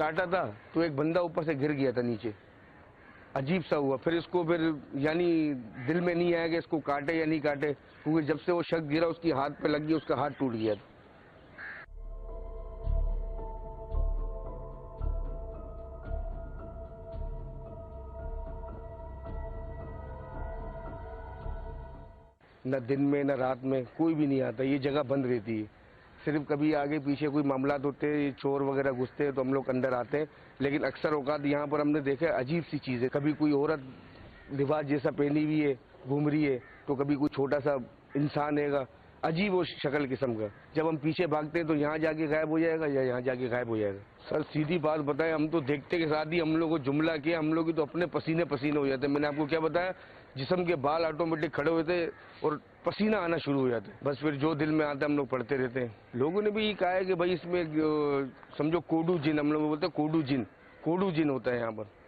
काटा था तो एक बंदा ऊपर से गिर गया था नीचे। अजीब सा हुआ। फिर इसको यानी दिल में नहीं आया कि इसको काटे या नहीं काटे, क्योंकि जब से वो शख्स गिरा उसकी हाथ पे लग गई, उसका हाथ टूट गया था। न दिन में न रात में कोई भी नहीं आता, ये जगह बंद रहती है। सिर्फ कभी आगे पीछे कोई मामलात होते हैं, चोर वगैरह घुसते हैं तो हम लोग अंदर आते हैं, लेकिन अक्सर औकात यहाँ पर हमने देखा है अजीब सी चीज़ है। कभी कोई औरत लिबास जैसा पहनी हुई है घूम रही है, तो कभी कोई छोटा सा इंसान हैगा, अजीब वो शक्ल किस्म का। जब हम पीछे भागते हैं तो यहाँ जाके गायब हो जाएगा या यहाँ जाके गायब हो जाएगा। सर सीधी बात बताएं, हम तो देखते के साथ ही हम लोग को जुमला किया, हम लोग की तो अपने पसीने पसीने हो जाते हैं। मैंने आपको क्या बताया, जिस्म के बाल ऑटोमेटिक खड़े होते और पसीना आना शुरू हो जाता है। बस फिर जो दिल में आता है हम लोग पढ़ते रहते हैं। लोगों ने भी ये कहा है कि भाई इसमें समझो कोडू जिन, हम लोग बोलते हैं कोडू जिन होता है यहाँ पर।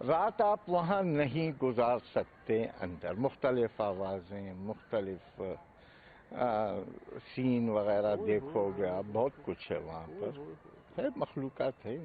रात आप वहाँ नहीं गुजार सकते अंदर। मुख्तलिफ आवाज़ें, मुख्तलिफ सीन वगैरह देखोगे आप, बहुत कुछ है वहाँ पर, है मखलूक़ात है।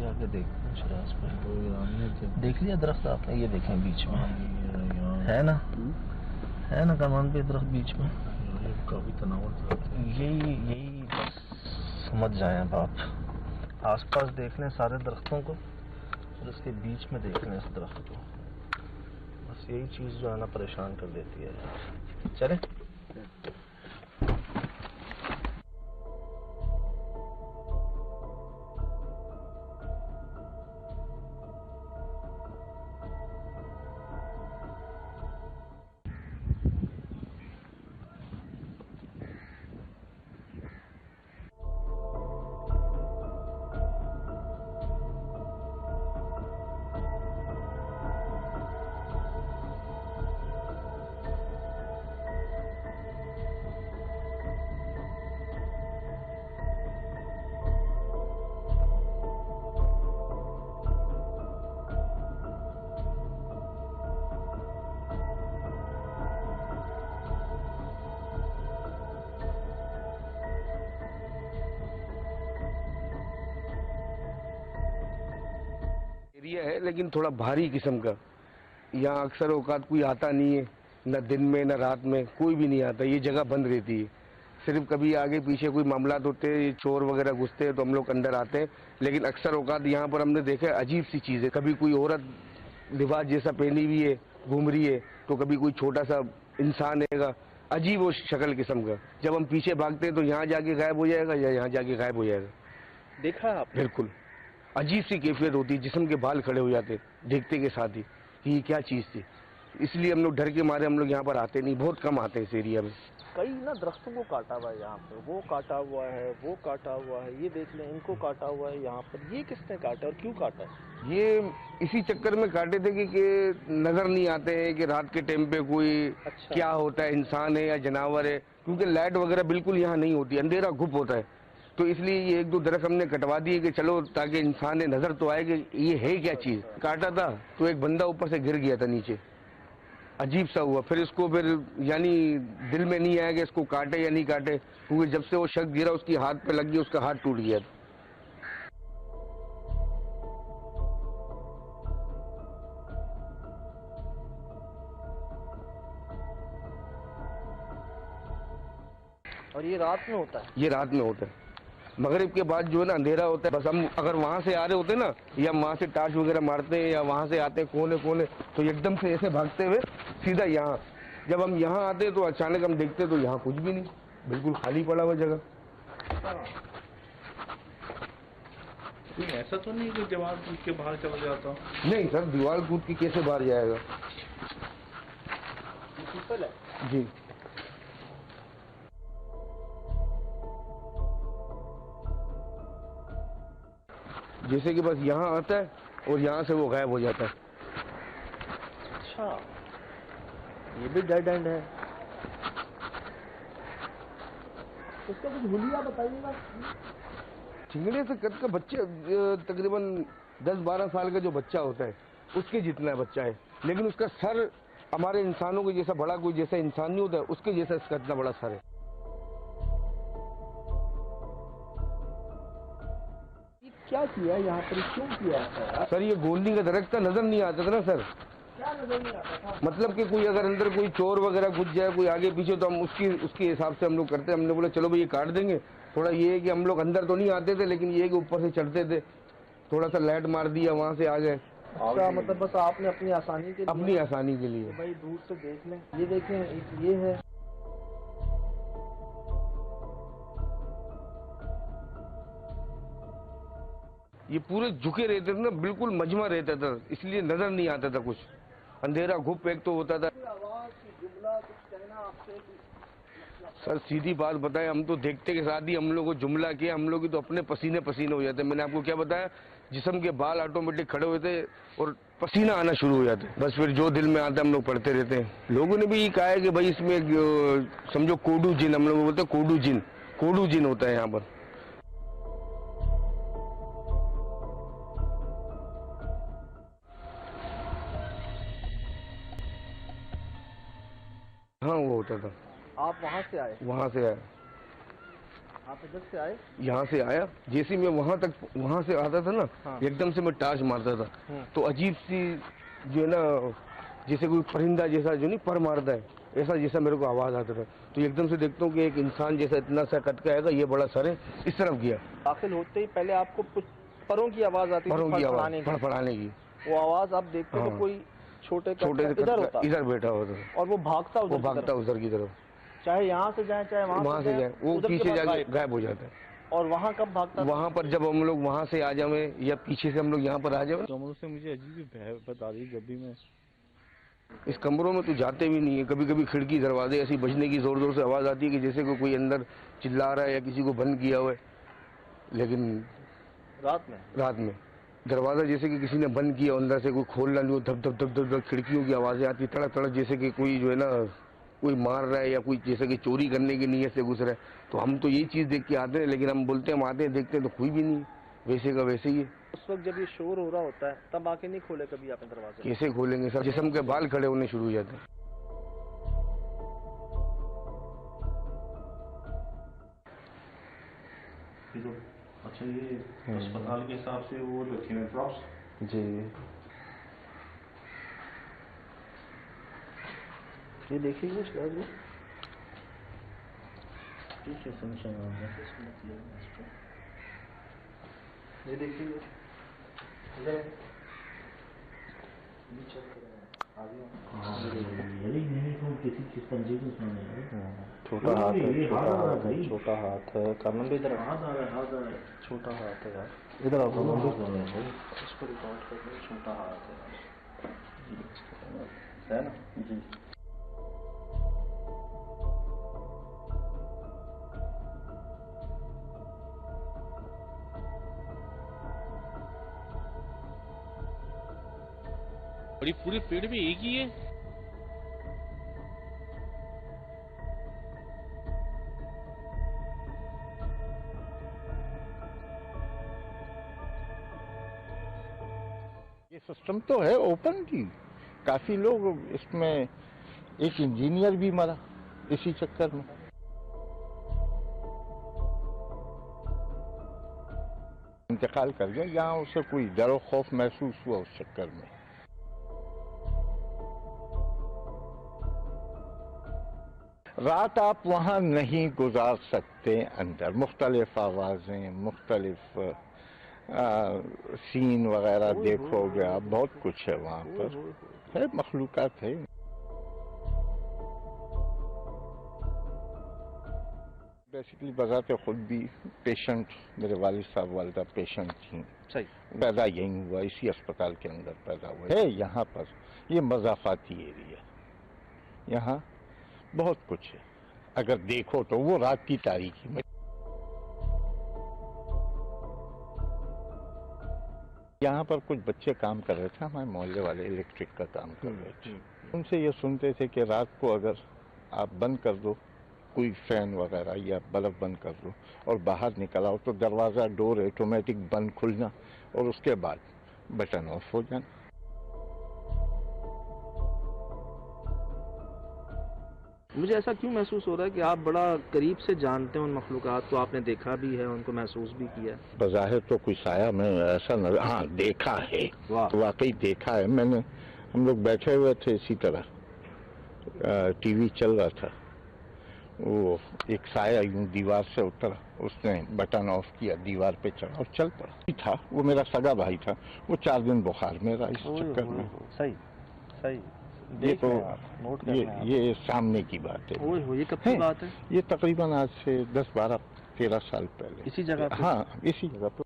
आगे देखते हैं शराज पे। देख लिया दरख्त आपने? ये देखें बीच में है ना, है ना कमान पे दरख्त बीच में। काफी तनाव, यही बस समझ जाए अब आप। आसपास देख लें सारे दरख्तों को और इसके बीच में देख लें इस दरख्त को। बस यही चीज जो है ना परेशान कर देती है। चले एरिया है लेकिन थोड़ा भारी किस्म का। यहाँ अक्सर औकात कोई आता नहीं है, न दिन में न रात में कोई भी नहीं आता, ये जगह बंद रहती है। सिर्फ कभी आगे पीछे कोई मामलात होते हैं, चोर वगैरह घुसते हैं तो हम लोग अंदर आते हैं, लेकिन अक्सर औकात यहाँ पर हमने देखा है अजीब सी चीज़ है। कभी कोई औरत लिबास जैसा पहनी हुई है घूम रही है, तो कभी कोई छोटा सा इंसान हैगा, अजीब वो शक्ल किस्म का। जब हम पीछे भागते हैं तो यहाँ जाके गायब हो जाएगा या यहाँ जाके गायब हो जाएगा। देखा आप? बिल्कुल अजीब सी कैफियत होती है, जिस्म के बाल खड़े हो जाते देखते के साथ ही कि ये क्या चीज़ थी। इसलिए हम लोग डर के मारे हम लोग यहाँ पर आते नहीं, बहुत कम आते हैं इस एरिया में। कई ना दरख्तों को काटा हुआ है यहाँ पे, वो काटा हुआ है, वो काटा हुआ है, ये देख लें इनको काटा हुआ है यहाँ पर। ये किसने काटा और क्यों काटा है? ये इसी चक्कर में काटे थे कि नजर नहीं आते हैं कि रात के टाइम पे कोई क्या होता है, इंसान है या जानवर है, क्योंकि लाइट वगैरह बिल्कुल यहाँ नहीं होती, अंधेरा गुप होता है। तो इसलिए ये एक दो दरख्त हमने कटवा दिए कि चलो ताकि इंसान ने नजर तो आए कि ये है क्या चीज। काटा था तो एक बंदा ऊपर से गिर गया था नीचे, अजीब सा हुआ। फिर इसको यानी दिल में नहीं आया कि इसको काटे या नहीं काटे, क्योंकि जब से वो शख्स गिरा उसकी हाथ पे लग गई, उसका हाथ टूट गया था। और ये रात में होता है? ये रात में होता है। मगरिब के बाद जो है ना अंधेरा होता है, बस हम अगर वहाँ से आ रहे होते ना या वहाँ से टार्च वगैरह मारते हैं या वहाँ से आते हैं कोने कोने, तो एकदम से ऐसे भागते हुए सीधा यहाँ, जब हम यहाँ आते तो अचानक हम देखते तो यहाँ कुछ भी नहीं, बिल्कुल खाली पड़ा हुआ जगह। ऐसा तो नहीं कि दीवार कूद के बाहर चला जाता? नहीं सर, दीवार कूद के कैसे बाहर जाएगा जी। जैसे कि बस यहाँ आता है और यहाँ से वो गायब हो जाता है। अच्छा, ये भी डेड एंड है। उसका कुछ हुलिया बताइएगा। चिंगड़े से कद का बच्चे तकरीबन 10-12 साल का जो बच्चा होता है उसके जितना बच्चा है, लेकिन उसका सर हमारे इंसानों के जैसा बड़ा, कोई जैसा इंसान नहीं होता है उसके जैसा इसका इतना बड़ा सर है। क्या किया यहाँ पर, क्यों किया है? सर ये गोंदी का दरख्त का नजर नहीं आता था ना सर, क्या नजर नहीं आता था? मतलब कि कोई अगर अंदर कोई चोर वगैरह घुस जाए कोई आगे पीछे, तो हम उसके हिसाब से हम लोग करते हैं। हमने बोला चलो भाई ये काट देंगे। थोड़ा ये है कि हम लोग अंदर तो नहीं आते थे, लेकिन ये है कि ऊपर से चढ़ते थे, थोड़ा सा लाइट मार दिया वहाँ से आ गए। अच्छा, मतलब बस आपने अपनी आसानी के लिए, अपनी आसानी के लिए। भाई दूर से देख लें। ये देखें, एक ये है, ये पूरे झुके रहते थे ना, बिल्कुल मजमा रहता था, इसलिए नजर नहीं आता था कुछ। अंधेरा घुप एक तो होता था। सर सीधी बात बताएं, हम तो देखते के साथ ही हम लोग को जुमला किया, हम लोग की तो अपने पसीने पसीने हो जाते। मैंने आपको क्या बताया, जिस्म के बाल ऑटोमेटिक खड़े हुए थे और पसीना आना शुरू हो जाते। बस फिर जो दिल में आता है हम लोग पढ़ते रहते हैं। लोगों ने भी ये कहा है कि भाई इसमें समझो कोडू जिन, हम लोग बोलते हैं कोडू जिन होता है यहाँ पर। हाँ वो होता था। आप वहाँ से आए? वहाँ से आया। आप इधर से आए? यहाँ से आया, जैसे मैं वहाँ से आता था ना, हाँ। एकदम से मैं टार्च मारता था, तो अजीब सी जो है ना, जैसे कोई परिंदा जैसा जो नहीं पर मारता है, ऐसा जैसा मेरे को आवाज आता था। तो एकदम से देखता हूँ कि एक इंसान जैसा इतना सा कद का आएगा, ये बड़ा सर है, इस तरफ गया। दाखिल होते ही पहले आपको कुछ परों की आवाज आती थी, परों की आवाज, फड़फड़ाने की। फड़फड़ाने की। वो आवाज आप देखते हाँ। तो कोई छोटे से इधर होता, इधर बैठा होता था और वो भागता उधर की तरफ, चाहे यहाँ से जाए चाहे वहाँ से जाए, वो उधर के पीछे बाद जाके गायब हो जाता है। और वहाँ कब भागता? वहाँ पर जब हम लोग वहाँ से आ जाए या पीछे से हम लोग यहाँ पर आ जाए। कमरों से मुझे अजीब भय बता रही, जब भी मैं इस कमरों में तो जाते भी नहीं है। कभी कभी खिड़की दरवाजे ऐसी बजने की जोर जोर से आवाज आती है कि जैसे कोई अंदर चिल्ला रहा है या किसी को बंद किया हुआ है। लेकिन रात में दरवाजा जैसे कि किसी ने बंद किया, अंदर से कोई खोलना नहीं हो, धप धप धप धप धप खिड़कियों की आवाजें आती, तड़क तड़क, जैसे कि कोई जो है ना कोई मार रहा है या कोई जैसे कि चोरी करने की नीयत से घुस रहा है। तो हम तो यही चीज देख के आते हैं, लेकिन हम बोलते हैं हम आते हैं देखते हैं तो कोई भी नहीं, वैसे का वैसे ही है। उस वक्त जब ये शोर हो रहा होता है तब आके नहीं खोले कभी आपने दरवाजा? कैसे खोलेंगे सर, जिस्म के बाल खड़े होने शुरू हो जाते हैं। अच्छा, ये अस्पताल के हिसाब से वो रखे हुए प्रॉप्स जी, ये देखिए कुछ लग रहा है, ठीक है, समझ आ रहा है। ये देखिए इधर किसी चीज पंजे को छोटा हाथ है, छोटा हाथ है, कानून भी इधर हाथ आ रहा है, छोटा हाथ है यार, इधर आओ, इसको रिकॉर्ड कर लो, छोटा हाथ है ना जी। और ये पूरे पेड़ में एक ही है? ये सिस्टम तो है ओपन की, काफी लोग इसमें, एक इंजीनियर भी मरा इसी चक्कर में। इंतकाल कर गया, यहाँ उसे कोई डर खौफ महसूस हुआ उस चक्कर में। रात आप वहाँ नहीं गुजार सकते अंदर। मुख्तलिफ आवाज़ें, मुख्तलिफ सीन वगैरह देखोगे आप, बहुत कुछ है वहाँ पर, है मखलूक़ात है। बेसिकली बजाते खुद भी पेशेंट, मेरे वालिद साहब वालिदा पेशेंट थी। सही। पैदा यहीं हुआ, इसी अस्पताल के अंदर पैदा हुआ है। यहाँ पर ये मज़ाफ़ाती एरिया, यहाँ बहुत कुछ है। अगर देखो तो वो रात की तारीकी में यहाँ पर कुछ बच्चे काम कर रहे थे, हमारे मोहल्ले वाले इलेक्ट्रिक का काम कर रहे थे। उनसे ये सुनते थे कि रात को अगर आप बंद कर दो कोई फैन वगैरह या बल्ब बंद कर दो और बाहर निकल आओ तो दरवाज़ा डोर ऑटोमेटिक बंद खुलना और उसके बाद बटन ऑफ हो जाना। मुझे ऐसा क्यों महसूस हो रहा है कि आप बड़ा करीब से जानते हैं उन मखलूक़ात को, आपने देखा भी है, उनको महसूस भी किया है? बज़ाहिर तो कोई साया में ऐसा न, हाँ देखा है, वाकई देखा है मैंने। हम लोग बैठे हुए थे इसी तरह, टीवी चल रहा था, वो एक साया यूं दीवार से उतरा, उसने बटन ऑफ किया, दीवार पे चढ़ा और चल पड़ा। था वो मेरा सगा भाई था, वो 4 दिन बुखार में रहा इस चक्कर में। सही सही। ये तो ये सामने की बात है। ये कब की बात है? ये तकरीबन आज से 10, 12, 13 साल पहले। इसी जगह पे? हाँ, इसी जगह पे।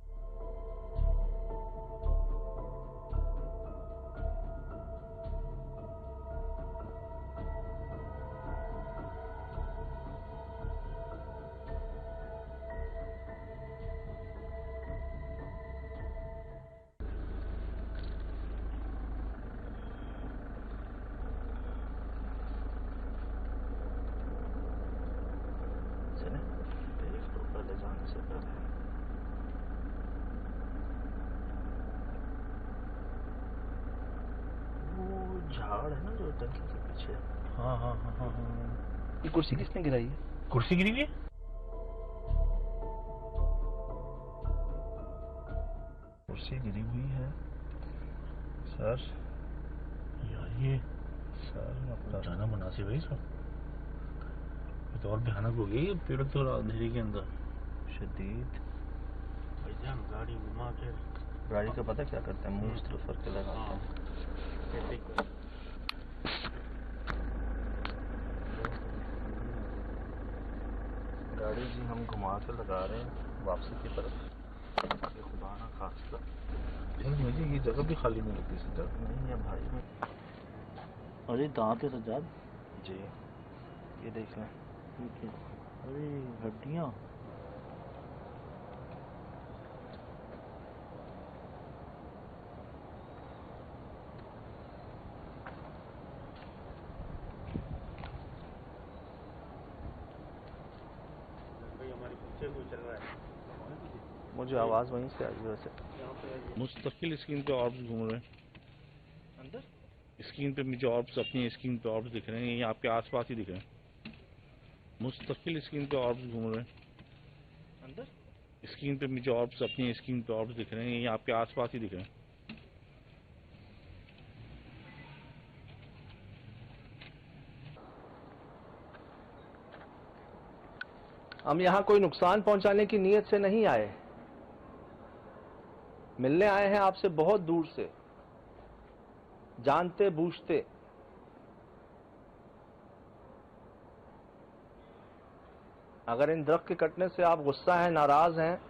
झाड़ है ना जो टंकी के पीछे। हाँ हाँ हाँ हाँ हाँ। ये कुर्सी किसने गिराई है? कुर्सी गिरी हुई है? कुर्सी गिरी हुई है सर। यार ये सर अपना जाना मुनासिब है इसको। ये तो और भयानक हो गई, पेड़ तो अंधेरे के अंदर शदीद। भाईजान गाड़ी घुमा के गाड़ी का पता क्या करते हैं? मुंह इस तरफ करके लगाते हैं। गाड़ी जी हम घुमा के लगा रहे हैं वापसी की तरफ। खुदा ना खास्ता मुझे ये जगह भी खाली नहीं लगती इस तरह। नहीं है भाई। अरे दांत है सज्जाद जी, ये देख लें। अरे हड्डियाँ। मुझे आवाज़ वहीं से आई वैसे। मुस्तकिल स्क्रीन पे ऑर्ब्स घूम रहे हैं अंदर। स्क्रीन पे मुझे ऑर्ब्स, अपनी स्क्रीन पे ऑर्ब्स दिख रहे हैं, ये आपके आसपास ही दिख रहे हैं। मुस्तकिल स्क्रीन पे ऑर्ब्स घूम रहे हैं अंदर। स्क्रीन पे मुझे ऑर्ब्स, अपनी स्क्रीन पे ऑर्ब्स दिख रहे हैं, ये आपके आसपास ही दिख रहे हैं। हम यहाँ कोई नुकसान पहुंचाने की नीयत से नहीं आए, मिलने आए हैं आपसे बहुत दूर से, जानते बूझते। अगर इन दरख्त के कटने से आप गुस्सा हैं, नाराज हैं,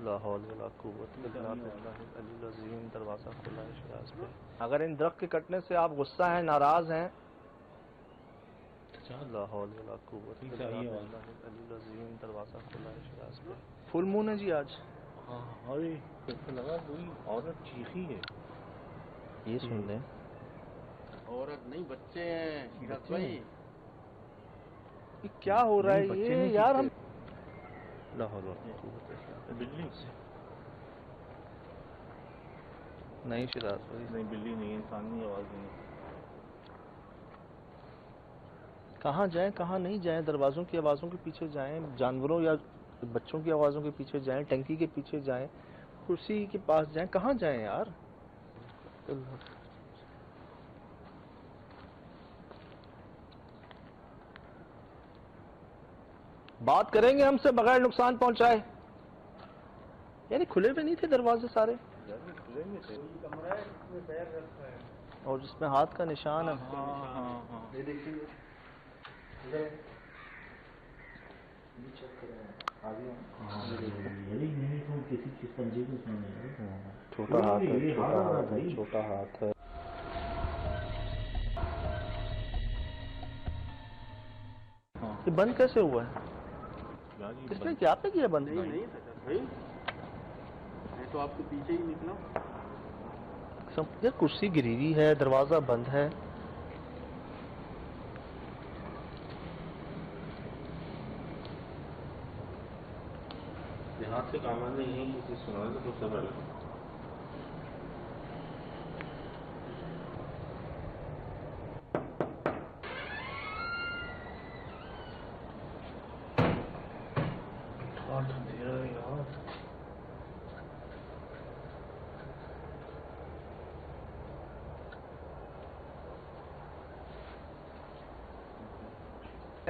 ला हौल वला कुव्वत इल्ला बिल्लाहिल अलील अज़ीम, दरवाजा खुला है शिराज पे। अगर इन दरख्त के कटने से आप गुस्सा हैं, नाराज हैं, ला हौल वला कुव्वत इल्ला बिल्लाहिल अलील अज़ीम, दरवाजा खुला है शिराज पे। फुल मून है जी आज। हाँ, अरे तो लगा कोई औरत चीखी है। ये सुन लें। औरत नहीं, बच्चे हैं शीरत भाई। ये क्या हो रहा है ये यार? हम बिल्ली नहीं शिराज भाई, नहीं, बिल्ली नहीं, इंसानी आवाज नहीं। कहाँ जाएं कहाँ नहीं जाएं? दरवाजों की आवाज़ों के पीछे जाएं, जानवरों या बच्चों की आवाज़ों के पीछे जाएं, टंकी के पीछे जाएं, कुर्सी के पास जाएं, कहाँ जाएं यार? बात करेंगे हमसे बगैर नुकसान पहुंचाए। यानी खुले हुए नहीं थे दरवाजे सारे, और जिसमें हाथ का निशान है। ये देखिए, छोटा हाथ है, छोटा हाथ है, छोटा हाथ है। ये बंद कैसे हुआ है? किसने क्या आपने किया बंद? नहीं भाई, मैं तो आपके पीछे ही निकला। यार कुर्सी गिरी हुई है, दरवाजा बंद है। हाथ से काम नहीं है, किसी सुना तो कुछ समझ लो।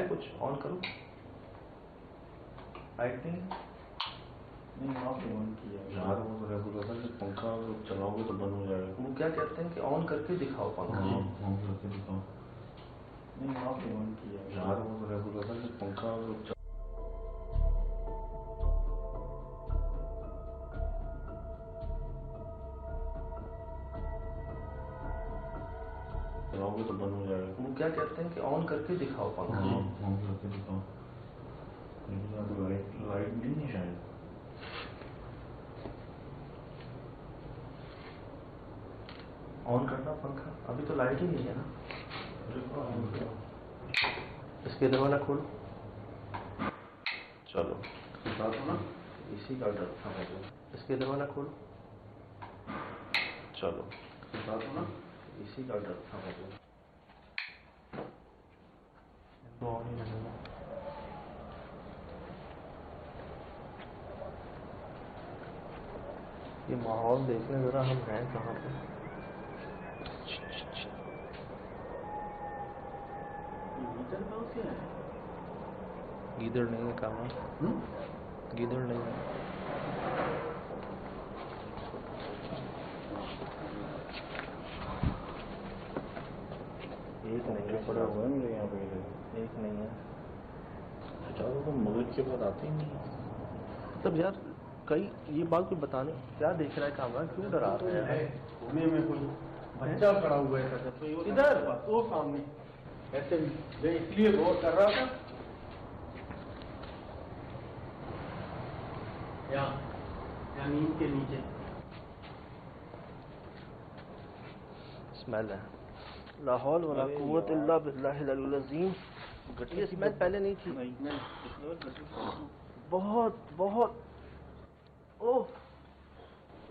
कुछ ऑन करो, लाइटिंग नहीं आपने ऑन किया यार, वो तो रेगुलर है, पंखा चलाओगे तो बंद हो जाएगा। वो क्या कहते हैं कि ऑन करके दिखाओ पंखा। ऑन करके दिखाओ। नहीं आपने ऑन किया यार, वो तो रेगुलर है, पंखा चलाओगे तो बंद हो जाएगा। वो क्या कहते हैं कि ऑन करके दिखाओ पंखा। ऑन करके दिखाओ। लाइट नहीं है शायद। ऑन करना पंखा, अभी तो लाइट ही नहीं है ना। इसके दरवाजा खोलो। चलो ना, इसी का डर था मुझे। इसके दरवाजा खोलो। चलो ना, इसी का डर था मुझे। तो ऑन ही रहेगा। ये माहौल देखने जरा, हम हैं कहाँ पे। गीदड़ नहीं है काम, गीदड़ नहीं है। एक नहीं है, पड़ा हुआ है मेरे यहाँ पे। एक नहीं है। चारों तो मगज के बाद आते ही नहीं है। तब यार कई ये बात कोई बताने क्या देख रहा है कामरान, क्यों डरा रहा है? कोने में कोई बच्चा खड़ा हुआ है इधर वो सामने, ऐसे मैं इसलिए गौर कर रहा था। यहाँ नींद के नीचे स्मेल है। ला हौल वला कुव्वत इल्ला बिल्लाहिल अलील अज़ीम। ये स्मेल पहले नहीं थी। बहुत बहुत ओह,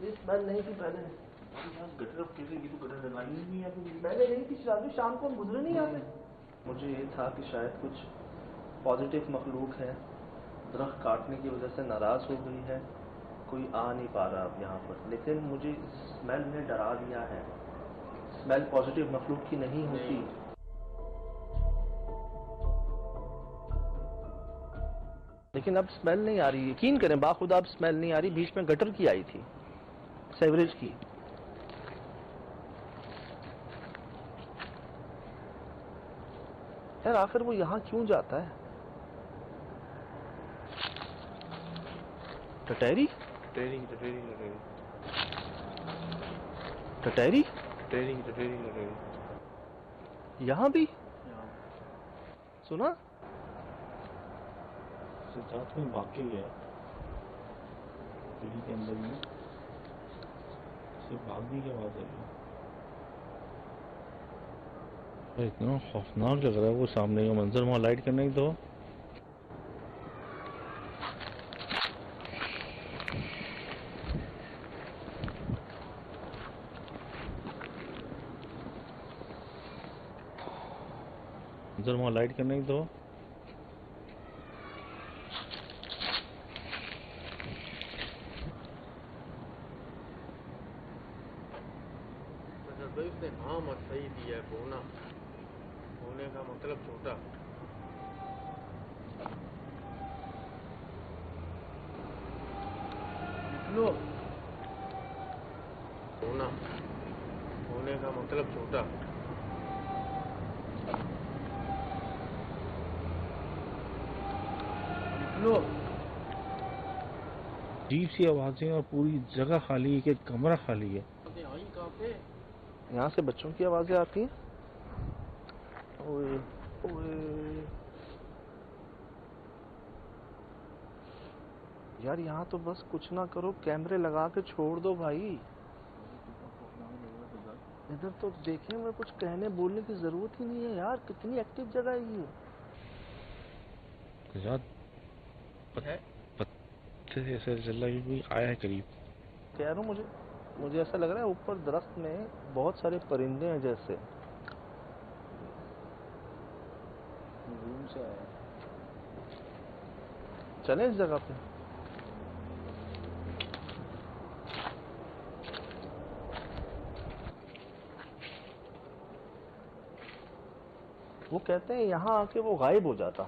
ये स्मेल नहीं थी पहले। गटर किसी की तो गटर डलानी नहीं है पहले नहीं थी। शाम को हम गुजरे नहीं आते। मुझे ये था कि शायद कुछ पॉजिटिव मखलूक है, दरख्त काटने की वजह से नाराज हो गई है, कोई आ नहीं पा रहा अब यहाँ पर। लेकिन मुझे स्मेल ने डरा दिया है। स्मेल पॉजिटिव मखलूक की नहीं होती। लेकिन अब स्मेल नहीं आ रही, यकीन करें बाखुदा अब स्मेल नहीं आ रही। बीच में गटर की आई थी, सेवरेज की। यार आखिर वो यहाँ क्यों जाता है? टटेरी टटेरी टटेरी यहाँ भी सुना? सिद्धार्थ में वाकई है, पीढ़ी के अंदर में सिर्फ भागने की आवाज है। इतना खौफनाक लग रहा है वो सामने का मंजर। वहाँ लाइट करने ही दो। मंजर वहाँ लाइट करने ही दो। उसने हाँ मत सही दिया है, बोना होने का मतलब छोटा। लो होना होने का मतलब छोटा। लो अजीब सी आवाजें और पूरी जगह खाली है, कि कमरा खाली है। आई कहाँ पे? यहाँ से बच्चों की आवाजें आती हैं। ओए ओए यार, यहाँ तो बस कुछ ना करो, कैमरे लगा के छोड़ दो भाई। इधर तो देखें, मैं कुछ कहने बोलने की जरूरत ही नहीं है यार। कितनी एक्टिव जगह है ये। यार पत्ते से ऐसा चल रहा है कि कोई आया है करीब। कह रहा हूँ, मुझे ऐसा लग रहा है ऊपर दरख्त में बहुत सारे परिंदे हैं जैसे। रूम से आया। चले इस जगह पे। वो कहते हैं यहाँ आके वो गायब हो जाता।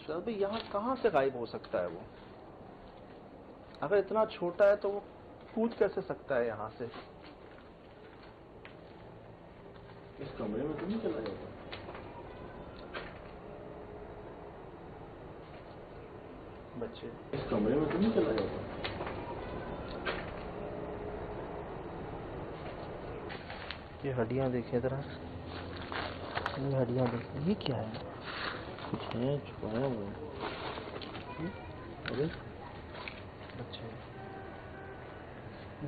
चल भाई, यहाँ कहाँ से गायब हो सकता है वो? अगर इतना छोटा है तो वो कूद कैसे सकता है यहाँ से? इस कमरे में तो नहीं चला जाता। बच्चे, इस कमरे में तो नहीं चला जाता। ये हड्डियाँ देखें जरा। ये हड्डियाँ देखें, ये क्या है? कुछ है छुपाया हुआ। अरे बच्चे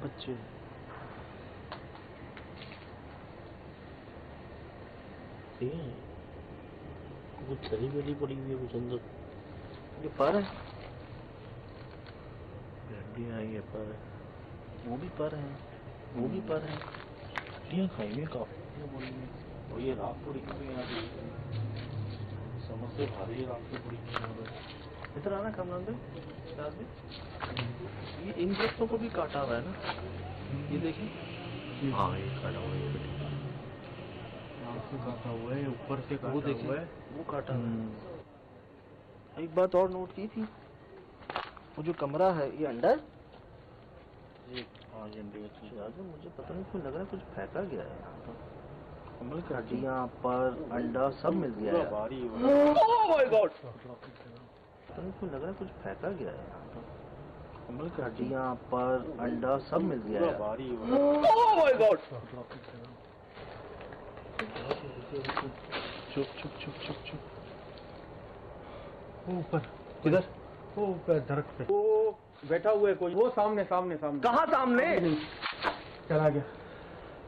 बच्चे, कुछ सही गली पड़ी हुई है कुछ अंदर। ये पर है। हड्डियाँ आई है पर है। वो भी पर है, वो भी पर है। हड्डियाँ खाई हुई काफी। और ये रात पड़ी हुई है यहाँ पे। समझ से भारी रात को पड़ी हुई है यहाँ पे। इधर आना कमरान भाई। ये इन दरख्तों को भी काटा हुआ है ना? ये देखें। हाँ ये काटा हुआ है। यहाँ से काटा हुआ है, ऊपर से वो काटा देखें, हुआ है। वो काटा हुआ है। एक बात और नोट की थी, वो जो कमरा है ये अंडर। हाँ ये यार मुझे पता नहीं क्यों लग रहा है कुछ फेंका गया है यहाँ पर। कमल की हड्डियाँ, पर, अंडा सब मिल गया है। भारी ओह माय गॉड! पता नहीं क्यों लग रहा है कुछ फेंका गया है यहाँ पर। कमल की हड्डियाँ, पर, अंडा सब मिल गया है। भारी ओह माय गॉड! चुप चुप चुप चुप चुप। ऊपर किधर? वो ऊपर दरख्त पे। वो बैठा हुआ है कोई। वो सामने सामने सामने। कहाँ सामने? चला गया।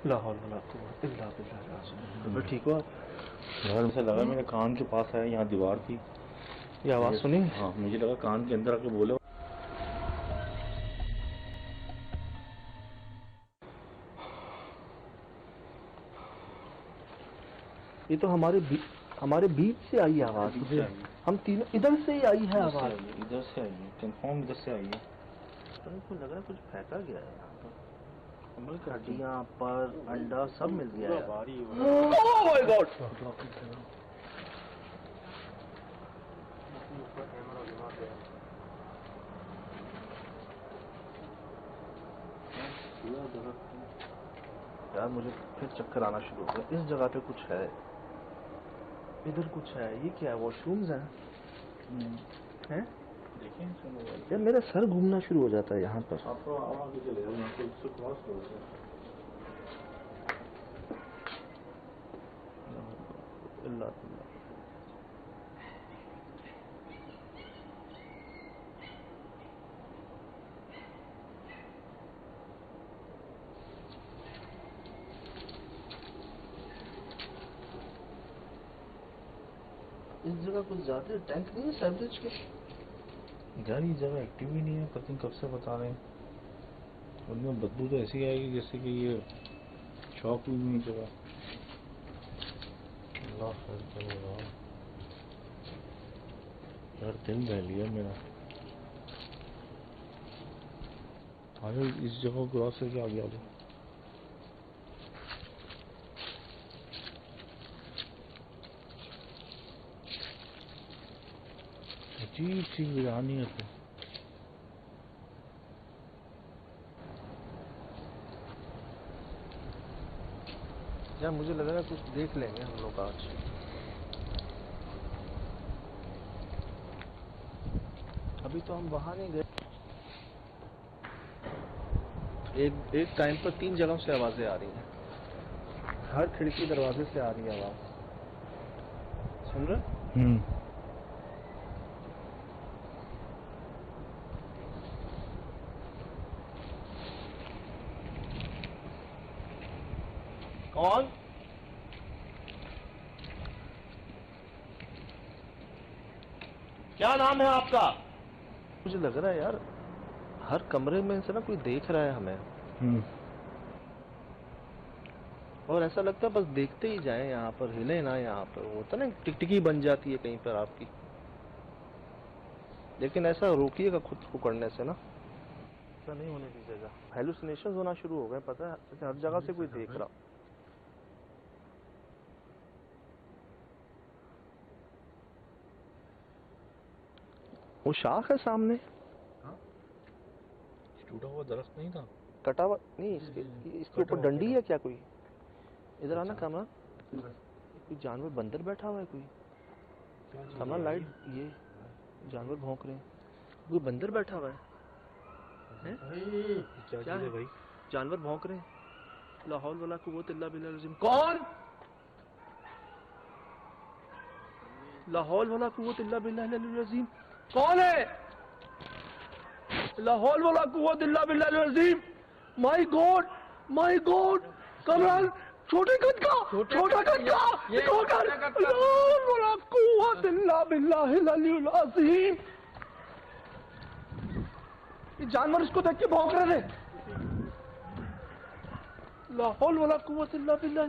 ला हौल वला कुव्वत इल्ला बिल्लाह। तो ठीक हो? यार मुझे लगा मेरे कान के पास है, यहाँ दीवार थी। ये आवाज सुनी? हाँ मुझे लगा कान के अंदर आके बोले। ये तो हमारे बीच से आई है आवाज। हम तीनों इधर से ही आई है आवाज। इधर से आई है, कंफर्म इधर से आई है। पता नहीं क्यों लग रहा है कुछ फेंका गया है यहाँ पर। कमल की हड्डियाँ, पर, अंडा सब मिल गया है। भारी ओह माय गॉड! यार मुझे फिर चक्कर आना शुरू हो गया। इस जगह पे कुछ है, इधर कुछ है। ये क्या है? वॉशरूम्स हैं? हैं? देखिए यार मेरा सर घूमना शुरू हो जाता है यहाँ पर। आपको आगे चले जाओ, यहाँ से उससे क्रॉस करो। अल्लाह अल्लाह। इस जगह कुछ ज्यादा टैंक नहीं है सैवरेज के? यार ये जगह एक्टिव ही नहीं है, पता नहीं कब से बता रहे हैं। उनमें बदबू तो ऐसी आएगी जैसे कि ये शॉप हुई नहीं जगह। अल्लाह खैर करेगा। यार दिन रह लिया मेरा। आगे इस जगह को क्रॉस करके आगे आ जाओ। अजीब सी वीरानियत है। यार मुझे लग रहा है कुछ देख लेंगे हम लोग आज। अभी तो हम वहां नहीं गए। एक टाइम पर 3 जगहों से आवाजें आ रही हैं, हर खिड़की दरवाजे से आ रही है आवाज। सुन रहे? कौन? क्या नाम है आपका? मुझे लग रहा है यार हर कमरे में से ना कोई देख रहा है हमें। और ऐसा लगता है बस देखते ही जाए, यहाँ पर हिले ना, यहाँ पर होता ना टिकटिकी बन जाती है कहीं पर आपकी। लेकिन ऐसा रोकिएगा खुद को करने से ना, ऐसा नहीं होने दीजिएगा। हेलुसिनेशन होना शुरू हो गए, पता है, हर जगह से कोई देख रहा। वो शाख है सामने, टूटा हुआ दरख्त नहीं था, कटा हुआ नहीं, इसके ऊपर डंडी है क्या कोई? इधर आना कमरा, कोई जानवर बंदर बैठा हुआ है कोई? कमरा लाइट, ये जानवर भौंक रहे हैं, कोई बंदर बैठा हुआ है? क्या है भाई? जानवर भौंक रहे हैं। ला हौल वला कुव्वत इल्ला बिल्लाह अज़ीम। कौन? ला हौल वला कुव्वत इल्ला बिल्लाह अज़ीम। कौन है? ला हौल वला कुव्वत इल्ला बिल्लाह अज़ीम। My god, my god. Kamran छोटे कद का, छोटा कद का, ये होकर ला हौल वला कुव्वत इल्ला बिल्लाह अज़ीम। ये जानवर इसको देख के भौंक रहे थे। ला हौल वला कुव्वत इल्ला बिल्लाह।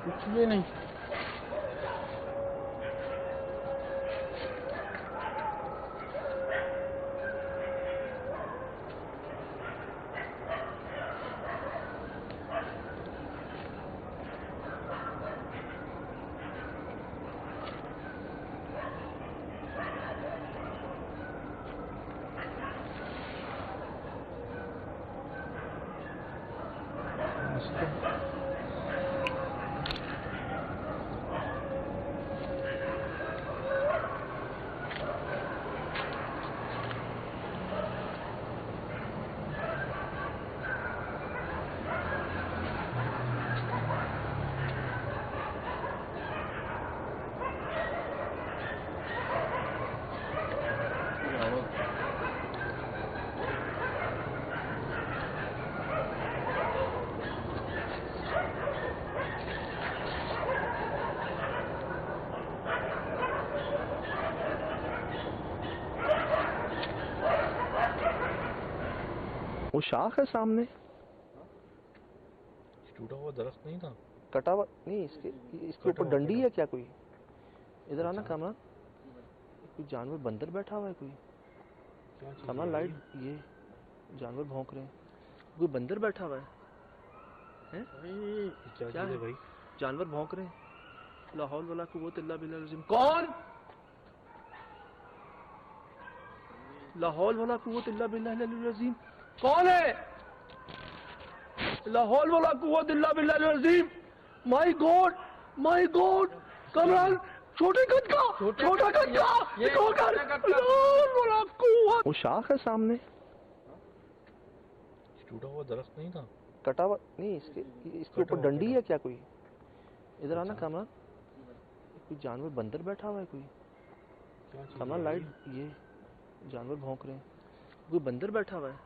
कुछ भी नहीं। वो शाख है सामने, टूटा हुआ दरख्त नहीं था, कटा हुआ नहीं, इसके ऊपर डंडी है क्या कोई? इधर आना कमरा, कोई जानवर बंदर बैठा हुआ है कोई? कमरा लाइट, ये जानवर भौंक रहे हैं, कोई बंदर बैठा हुआ है? क्या है भाई? जानवर भौंक रहे हैं। ला हौल वला कुव्वत इल्ला बिल्लाह अज़ीम। कौन? ला हौल वला कुव्वत इल्ला बिल्लाह अज़ीम। कौन है? ला हौल वला कुव्वत इल्ला बिल्लाह अज़ीम। My god, my god. Kamran छोटे कद का, छोटा कद का, ये होकर ला हौल वला कुव्वत। वो शाख है सामने, टूटा हुआ दरख्त नहीं था, कटा हुआ नहीं, इसके ऊपर डंडी है क्या कोई? इधर आना कमरा, कोई जानवर बंदर बैठा हुआ है कोई? कमरा लाइट, ये जानवर भौंक रहे हैं, कोई बंदर बैठा हुआ है?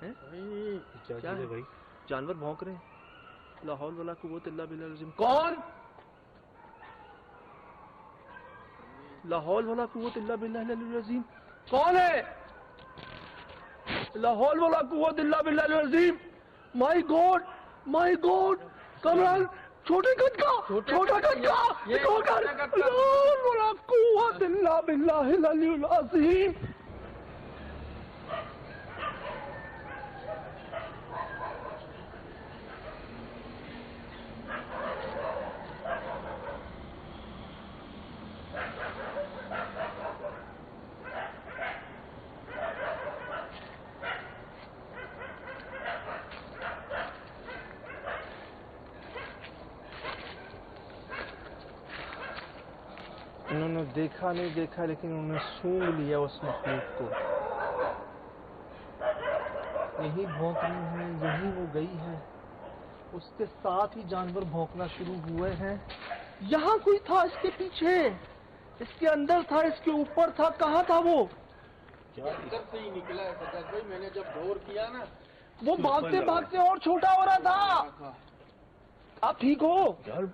क्या है भाई? जानवर भौंक रहे हैं। ला हौल वला कुव्वत इल्ला बिल्लाह अज़ीम। कौन? ला हौल वला कुव्वत इल्ला बिल्लाह अज़ीम। कौन है? ला हौल वला कुव्वत इल्ला बिल्लाह अज़ीम। My god, my god. Kamran छोटे कद का, छोटा कद का, ये होकर ला हौल वला कुव्वत इल्ला बिल्लाह अज़ीम। उन्होंने देखा नहीं देखा, लेकिन उन्होंने सूंघ लिया उस मखलूक को। यही भौंक रही है, यही वो गई है, उसके साथ ही जानवर भौंकना शुरू हुए हैं। यहाँ कोई था इसके पीछे, इसके अंदर था, इसके ऊपर था, कहाँ था वो? अंदर से ही निकला है सज्जाद भाई। मैंने जब दौड़ किया ना, वो भागते भागते और छोटा हो रहा था। आप ठीक हो? यार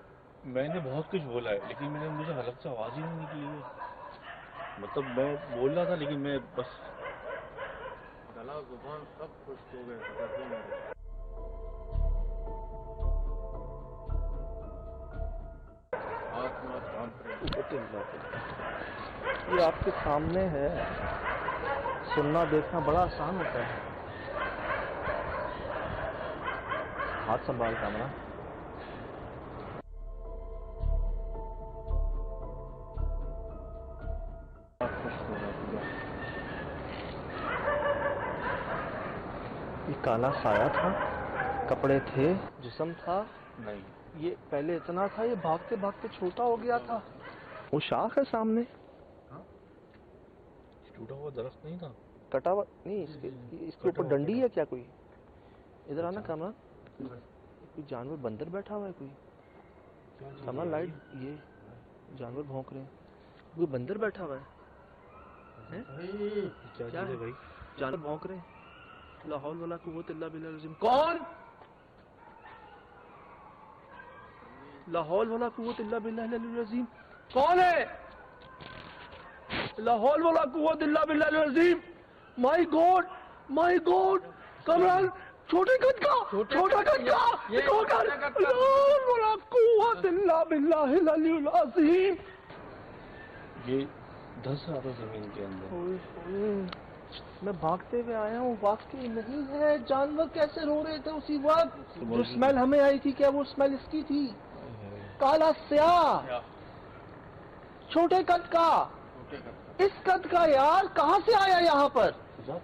मैंने बहुत कुछ बोला है, लेकिन मुझे हलक से आवाज ही नहीं निकली है। मतलब मैं बोल रहा था, लेकिन मैं बस गला जुबान सब खुश्क हो गए सज्जाद भाई मेरे। हाथ में कांप रहे। ये आपके सामने है, सुनना देखना बड़ा आसान होता है। हाथ संभाल कैमरा। ये काला साया था, कपड़े थे, जिस्म था। नहीं, ये पहले इतना था, ये भागते भागते छोटा हो गया था। वो शाख है सामने, टूटा हुआ दरख्त नहीं था। कटा हुआ नहीं, इसके ऊपर डंडी है क्या कोई? इधर आना कैमरा। कोई जानवर बंदर बैठा हुआ है कोई? कैमरा लाइट, ये जानवर भौंक रहे हैं, कोई बंदर बैठा हुआ है? क्या क्या चीज़ है है? भाई? जानवर भौंक रहे हैं। ला हौल वला कुव्वत इल्ला बिल्लाह अज़ीम। कौन? ला हौल वला कुव्वत इल्ला बिल्लाह अज़ीम। कौन है? ला हौल वला कुव्वत इल्ला बिल्लाह अज़ीम। My god, my god. Kamran, छोटे कद का, छोटा कद का, ला हौल वला कुव्वत इल्ला बिल्लाह अज़ीम। ये धंस रहा था जमीन के अंदर। मैं भागते हुए आया हूँ, वाकई नहीं है। जानवर कैसे रो रहे थे उसी वक्त? जो स्मेल हमें आई थी, क्या वो स्मेल इसकी थी? काला स्याह, छोटे कद का, इस कद का यार कहाँ से आया यहाँ पर?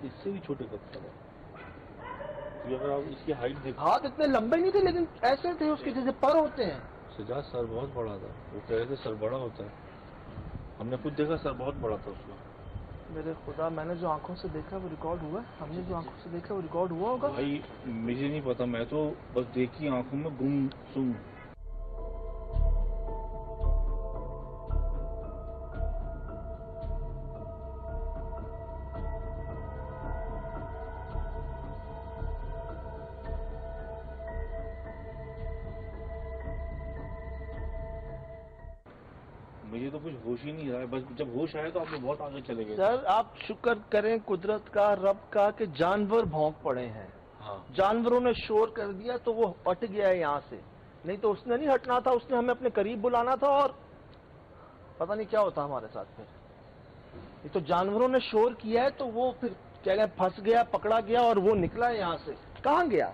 इससे भी छोटे कद का था। ये अगर आप इसकी हाइट देखो, हाथ इतने लंबे नहीं थे, लेकिन ऐसे थे उसके जैसे पर होते हैं। सजाद सर बहुत बड़ा था। वो कह रहे थे सर बड़ा होता है, हमने खुद देखा सर बहुत बड़ा था उसका। मेरे खुदा, मैंने जो आंखों से देखा वो रिकॉर्ड हुआ? हमने जो आंखों से देखा वो रिकॉर्ड हुआ होगा? भाई मुझे नहीं पता, मैं तो बस देखी आंखों में गुमसुम। मुझे तो कुछ होश ही नहीं रहा है। बस जब होश आया तो आप बहुत आगे चले गए। सर आप शुक्र करें कुदरत का, रब का, कि जानवर भौंक पड़े हैं। हाँ, जानवरों ने शोर कर दिया तो वो हट गया है यहाँ से, नहीं तो उसने नहीं हटना था। उसने हमें अपने करीब बुलाना था और पता नहीं क्या होता हमारे साथ फिर। ये तो जानवरों ने शोर किया है तो वो फिर क्या गया, फंस गया, पकड़ा गया और वो निकला है यहाँ से। कहाँ गया?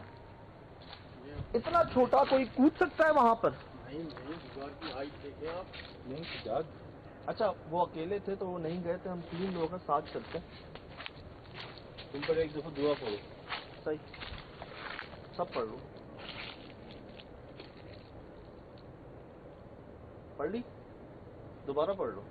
इतना छोटा कोई कूद सकता है वहां पर? नहीं दीवार की हाइट देखें आप। नहीं सजाद, अच्छा वो अकेले थे तो वो नहीं गए थे, हम 3 लोगों का साथ चलते हैं। तुम पर एक दफा दुआ पढ़ो। सही, सब पढ़ लो। पढ़ ली? दोबारा पढ़ लो।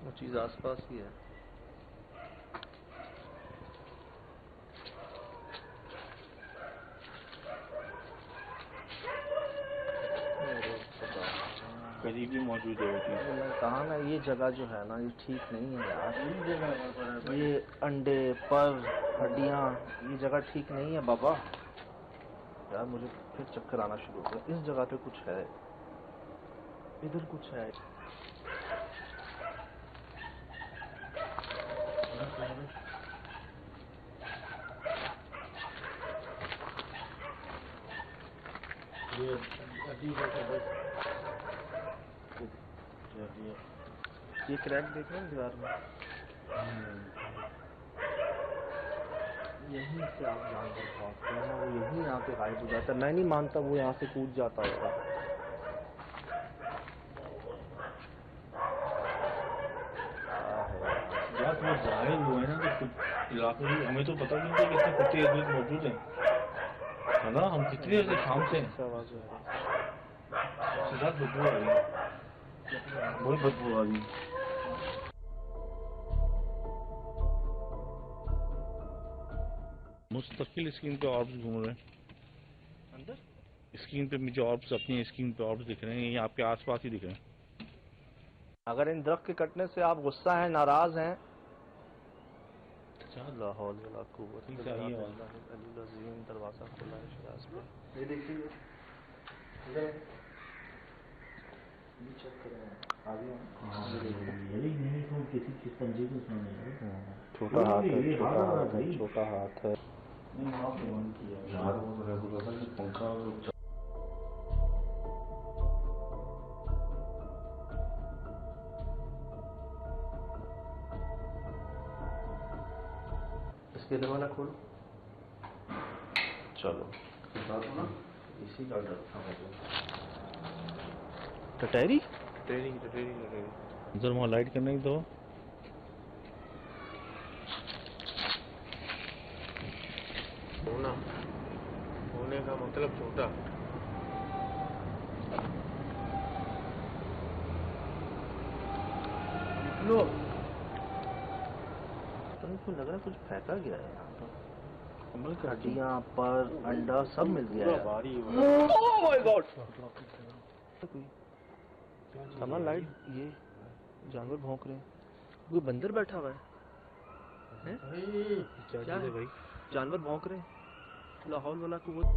वो चीज आसपास ही है। करीब ही मौजूद है वो चीज। मैंने कहा ना, ये जगह जो है ना, ये ठीक नहीं है यार। ये अंडे, पर, हड्डियां, ये जगह ठीक नहीं है बाबा। यार मुझे फिर चक्कर आना शुरू हो गया। इस जगह पे कुछ है, इधर कुछ है। ये अजीब है बस। ये क्रैक देख रहे हैं दीवार में? यहीं से आप जानवर भागते हैं, वो यहीं आके गायब हो जाता है। मैं नहीं मानता वो यहाँ से कूद जाता होगा। यार तुम्हें जाहिर हुए ना तो कुछ इलाके में हमें तो पता नहीं था कि इतने कुत्ते इधर मौजूद हैं, है ना? हम कितनी देर से शामते हैं, सिद्धार्थ बदबू आ रही है, बहुत बदबू आ रही है। मुस्तकिल स्क्रीन पे ऑर्ब्स घूम रहे हैं अंदर, स्क्रीन पे मुझे ऑर्ब्स, अपनी स्क्रीन पे ऑर्ब्स दिख रहे हैं, ये आपके आसपास ही दिख रहे हैं। अगर इन दरख्त के कटने से आप गुस्सा हैं, नाराज हैं, लाहौल वला कुव्वत इल्ला बिल्लाह, दरवाजा खुला है शिराज पे। ये देखिए छोटा हाथ है, छोटा हाथ है, छोटा हाथ है। इसके दरवाजा खोलो, चलो इसी का डर था मुझे। टटेरी टटेरी टटेरी लगेगी अंदर, वहाँ लाइट करने की दो। होना, होने का मतलब छोटा। लो, तो लग रहा है कुछ फेंका गया है यहाँ पर, कमल की हड्डियाँ, पर अंडा सब मिल गया है। Oh my God, Kamal light, ये जानवर भौंक रहे हैं, कोई बंदर बैठा हुआ है? क्या है भाई? जानवर भौंक रहे हैं, लाहौल वाला कुव्वत।